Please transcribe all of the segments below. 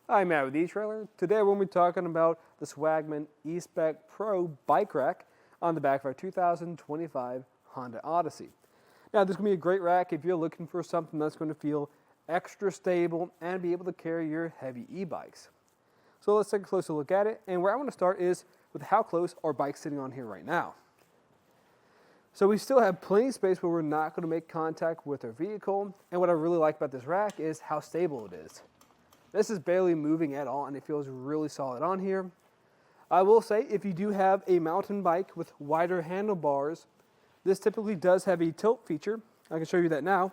I'm Matt with eTrailer. Today we're going to be talking about the Swagman E-Spec Pro Bike Rack on the back of our 2025 Honda Odyssey. Now this is going to be a great rack if you're looking for something that's going to feel extra stable and be able to carry your heavy e-bikes. So let's take a closer look at it, and where I want to start is with how close our bike's sitting on here right now. So we still have plenty of space where we're not going to make contact with our vehicle, and what I really like about this rack is how stable it is. This is barely moving at all, and it feels really solid on here. I will say, if you do have a mountain bike with wider handlebars, this typically does have a tilt feature. I can show you that now.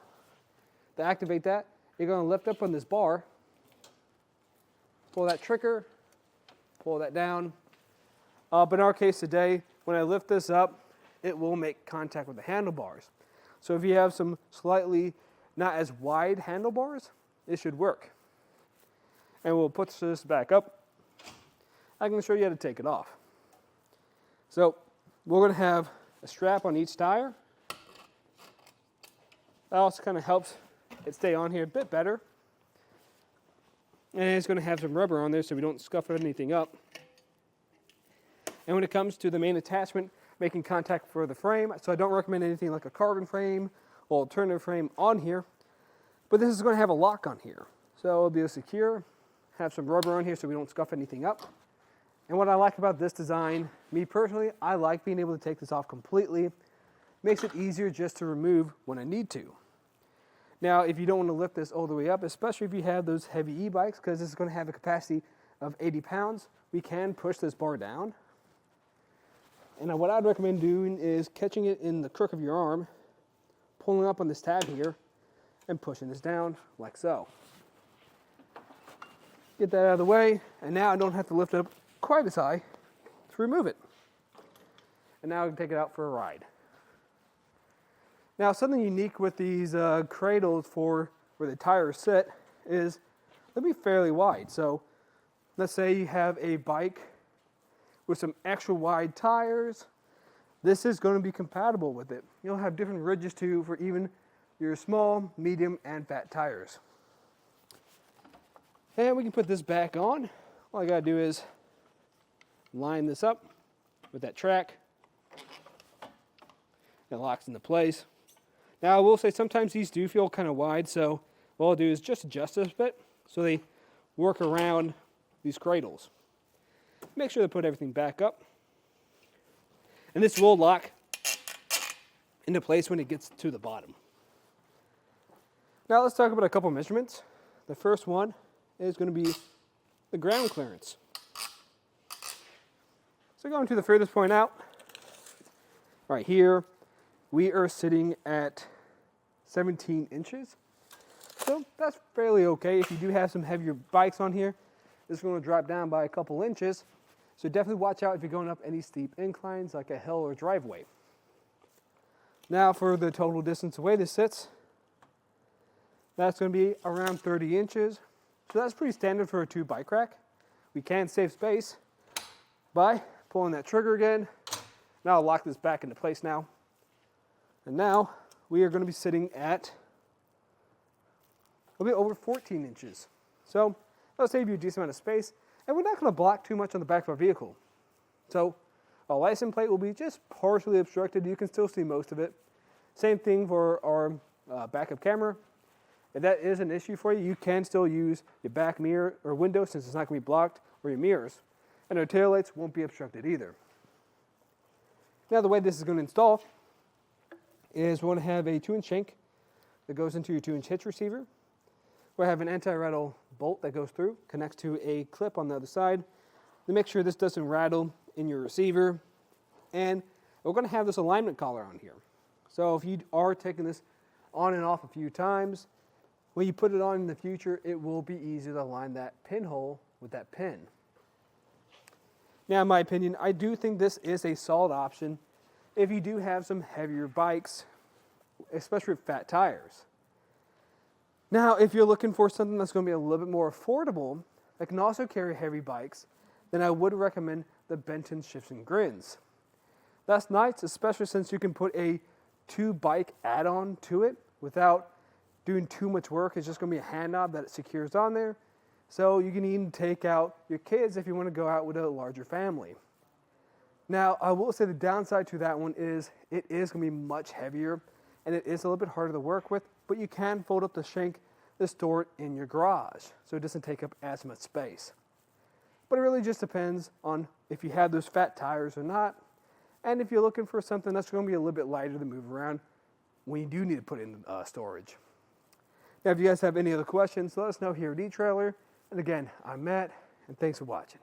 To activate that, you're going to lift up on this bar, pull that trigger, pull that down. But in our case today, when I lift this up, it will make contact with the handlebars. So if you have some slightly not as wide handlebars, it should work. And we'll put this back up. I can show you how to take it off. So we're going to have a strap on each tire. That also kind of helps it stay on here a bit better. And it's going to have some rubber on there so we don't scuff anything up. And when it comes to the main attachment, making contact for the frame, so I don't recommend anything like a carbon frame or alternative frame on here. But this is going to have a lock on here. So it'll be secure. Have some rubber on here so we don't scuff anything up. And what I like about this design, me personally, I like being able to take this off completely. Makes it easier just to remove when I need to. Now, if you don't want to lift this all the way up, especially if you have those heavy e-bikes, because this is going to have a capacity of 80 pounds, we can push this bar down. And what I'd recommend doing is catching it in the crook of your arm, pulling up on this tab here, and pushing this down like so. Get that out of the way, and now I don't have to lift it up quite as high to remove it. And now I can take it out for a ride. Now, something unique with these cradles for where the tires sit is they'll be fairly wide. So let's say you have a bike with some extra wide tires. This is going to be compatible with it. You'll have different ridges too for even your small, medium, and fat tires. And we can put this back on. All I gotta do is line this up with that track. It locks into place. Now I will say sometimes these do feel kind of wide, so what I'll do is just adjust this a bit so they work around these cradles. Make sure to put everything back up. And this will lock into place when it gets to the bottom. Now let's talk about a couple measurements. The first one is going to be the ground clearance. So going to the furthest point out, right here, we are sitting at 17 inches. So that's fairly okay. If you do have some heavier bikes on here, it's going to drop down by a couple inches. So definitely watch out if you're going up any steep inclines like a hill or driveway. Now for the total distance away this sits, that's going to be around 30 inches. So that's pretty standard for a 2 bike rack. We can save space by pulling that trigger again. Now I'll lock this back into place now. And now we are going to be sitting at a bit over 14 inches. So that'll save you a decent amount of space. And we're not going to block too much on the back of our vehicle. So our license plate will be just partially obstructed. You can still see most of it. Same thing for our backup camera. If that is an issue for you, you can still use your back mirror or window since it's not going to be blocked, or your mirrors. And our taillights won't be obstructed either. Now the way this is going to install is we're going to have a 2-inch shank that goes into your 2-inch hitch receiver. We'll have an anti-rattle bolt that goes through, connects to a clip on the other side to make sure this doesn't rattle in your receiver. And we're going to have this alignment collar on here. So if you are taking this on and off a few times, when you put it on in the future, it will be easier to align that pinhole with that pin. Now, in my opinion, I do think this is a solid option if you do have some heavier bikes, especially with fat tires. Now, if you're looking for something that's going to be a little bit more affordable, that can also carry heavy bikes, then I would recommend the Benton Shifts and Grins. That's nice, especially since you can put a 2 bike add-on to it without doing too much work. It's just going to be a hand knob that it secures on there. So you can even take out your kids if you want to go out with a larger family. Now, I will say the downside to that one is it is going to be much heavier and it is a little bit harder to work with, but you can fold up the shank to store it in your garage, so it doesn't take up as much space. But it really just depends on if you have those fat tires or not, and if you're looking for something that's going to be a little bit lighter to move around when you do need to put it in storage. Now, if you guys have any other questions, let us know here at eTrailer. And again, I'm Matt, and thanks for watching.